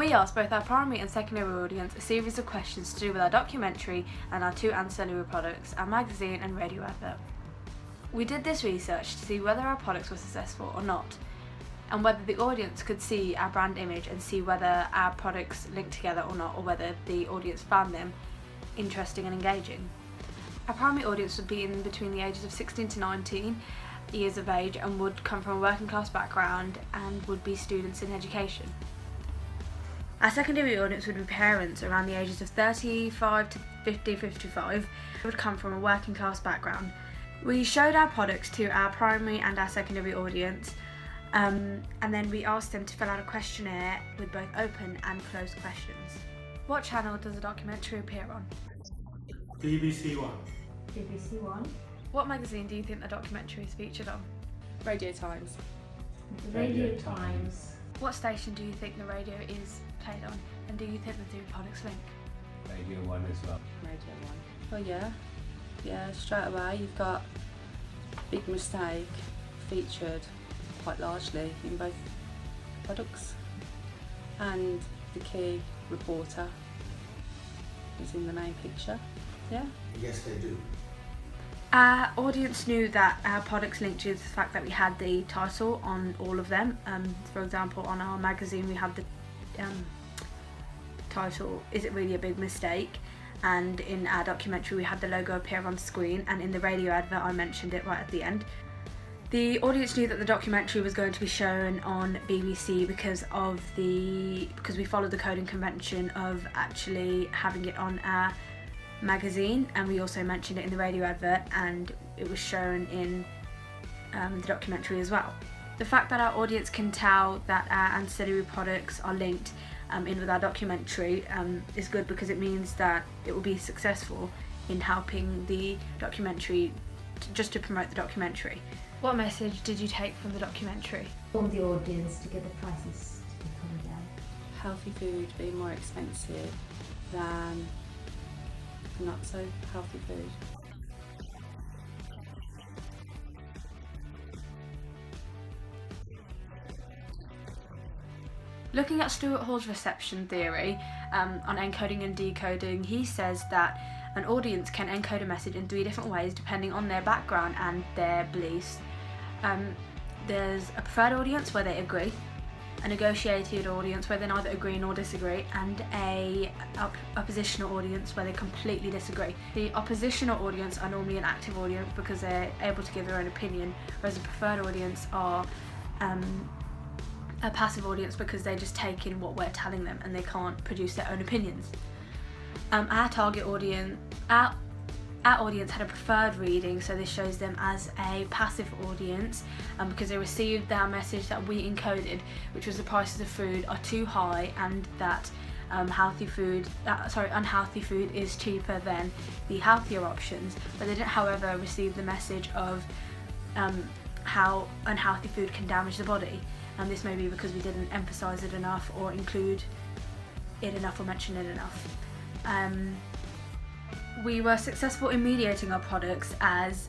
We asked both our primary and secondary audience a series of questions to do with our documentary and our 2 ancillary products, our magazine and radio advert. We did this research to see whether our products were successful or not, and whether the audience could see our brand image and see whether our products linked together or not, or whether the audience found them interesting and engaging. Our primary audience would be in between the ages of 16 to 19 years of age and would come from a working class background and would be students in education. Our secondary audience would be parents around the ages of 35 to 55 who would come from a working class background. We showed our products to our primary and our secondary audience, and then we asked them to fill out a questionnaire with both open and closed questions. What channel does the documentary appear on? BBC One. BBC One. What magazine do you think the documentary is featured on? Radio Times. Radio Times. What station do you think the radio is played on, and do you think the 2 products link? Radio One as well. Radio 1. Well, yeah, straight away you've got Big Mistake featured quite largely in both products, and the key reporter is in the main picture. Yeah. Yes, they do. Our audience knew that our products linked to the fact that we had the title on all of them. For example, on our magazine we had the title, Is It Really a Big Mistake? And in our documentary we had the logo appear on screen, and in the radio advert I mentioned it right at the end. The audience knew that the documentary was going to be shown on BBC because we followed the code and convention of actually having it on our magazine, and we also mentioned it in the radio advert, and it was shown in the documentary as well. The fact that our audience can tell that our ancillary products are linked in with our documentary is good, because it means that it will be successful in helping the documentary, just to promote the documentary. What message did you take from the documentary? Inform the audience to get the prices to be coming down. Healthy food being more expensive than not so healthy food. Looking at Stuart Hall's reception theory on encoding and decoding, he says that an audience can encode a message in 3 different ways depending on their background and their beliefs. There's a preferred audience where they agree, a negotiated audience where they neither agree nor disagree, and a oppositional audience where they completely disagree. The oppositional audience are normally an active audience because they're able to give their own opinion, whereas a preferred audience are a passive audience because they just take in what we're telling them and they can't produce their own opinions. Our target audience, our audience had a preferred reading, so this shows them as a passive audience because they received our message that we encoded, which was the prices of food are too high and that unhealthy food is cheaper than the healthier options, but they didn't, however, receive the message of how unhealthy food can damage the body. And this may be because we didn't emphasise it enough or include it enough or mention it enough. We were successful in mediating our products as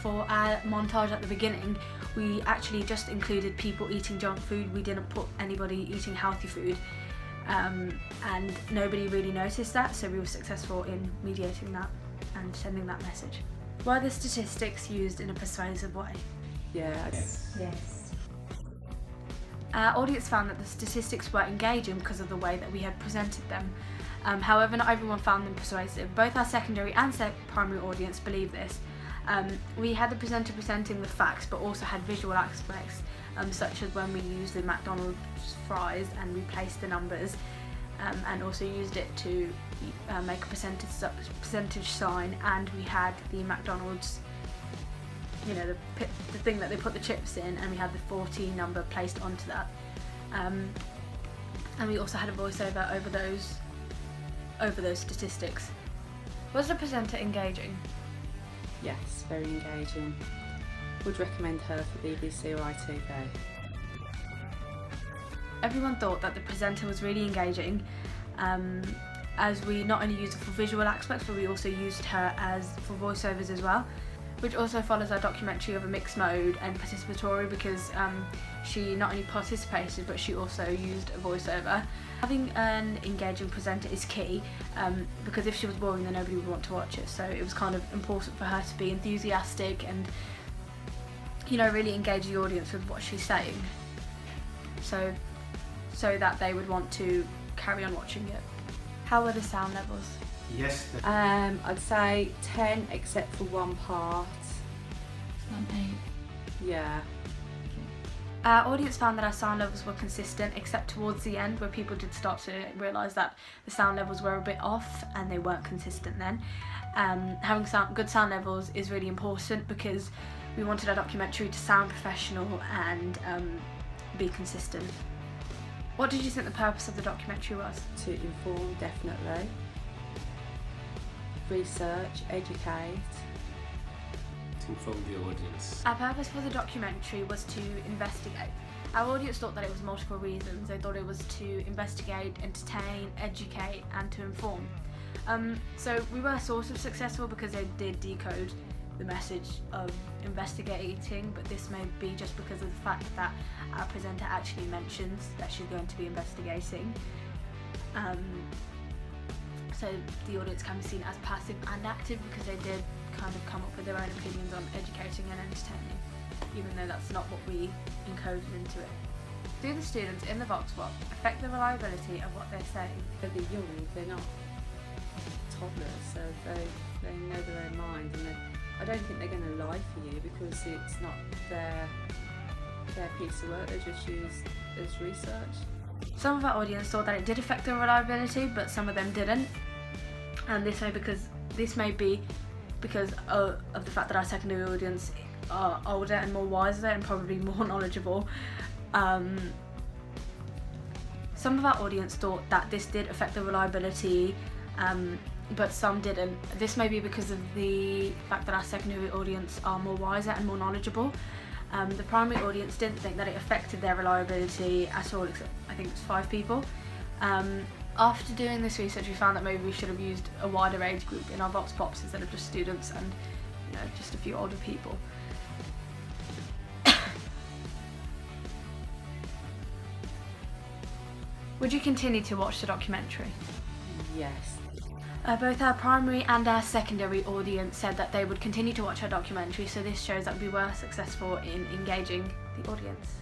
for our montage at the beginning, we actually just included people eating junk food. We didn't put anybody eating healthy food, and nobody really noticed that, so we were successful in mediating that and sending that message. Were the statistics used in a persuasive way? Yes. Yes. Our audience found that the statistics were engaging because of the way that we had presented them. However, not everyone found them persuasive. Both our secondary and primary audience believe this. We had the presenter presenting the facts, but also had visual aspects, such as when we used the McDonald's fries and we placed the numbers, and also used it to make a percentage sign, and we had the McDonald's, the thing that they put the chips in, and we had the 14 number placed onto that, and we also had a voiceover over those statistics. Was the presenter engaging? Yes, very engaging. Would recommend her for BBC or ITV. Everyone thought that the presenter was really engaging, as we not only used her for visual aspects, but we also used her for voiceovers as well, which also follows our documentary of a mixed mode and participatory, because she not only participated but she also used a voiceover. Having an engaging presenter is key, because if she was boring then nobody would want to watch it, so it was kind of important for her to be enthusiastic and, you know, really engage the audience with what she's saying, so that they would want to carry on watching it. How were the sound levels? Yes. I'd say 10 except for one part. An 8. Yeah. Our audience found that our sound levels were consistent, except towards the end where people did start to realise that the sound levels were a bit off and they weren't consistent then. Having good sound levels is really important because we wanted our documentary to sound professional and be consistent. What did you think the purpose of the documentary was? To inform, definitely. Research, educate. To inform the audience. Our purpose for the documentary was to investigate. Our audience thought that it was multiple reasons. They thought it was to investigate, entertain, educate and to inform. So we were sort of successful because they did decode the message of investigating, but this may be just because of the fact that our presenter actually mentions that she's going to be investigating. So the audience can be seen as passive and active because they did kind of come up with their own opinions on educating and entertaining, even though that's not what we encoded into it. Do the students in the Vox Pop affect the reliability of what they're saying? They're young, they're not toddlers, so they know their own mind, and I don't think they're going to lie for you because it's not their piece of work. They just use as research. Some of our audience thought that it did affect their reliability, but some of them didn't, and this may be because of the fact that our secondary audience are older and more wiser and probably more knowledgeable. Some of our audience thought that this did affect the reliability, but some didn't. This may be because of the fact that our secondary audience are more wiser and more knowledgeable. The primary audience didn't think that it affected their reliability at all, except I think it's 5 people. After doing this research, we found that maybe we should have used a wider age group in our Vox Pops instead of just students and, you know, just a few older people. Would you continue to watch the documentary? Yes. Both our primary and our secondary audience said that they would continue to watch our documentary, so this shows that we were successful in engaging the audience.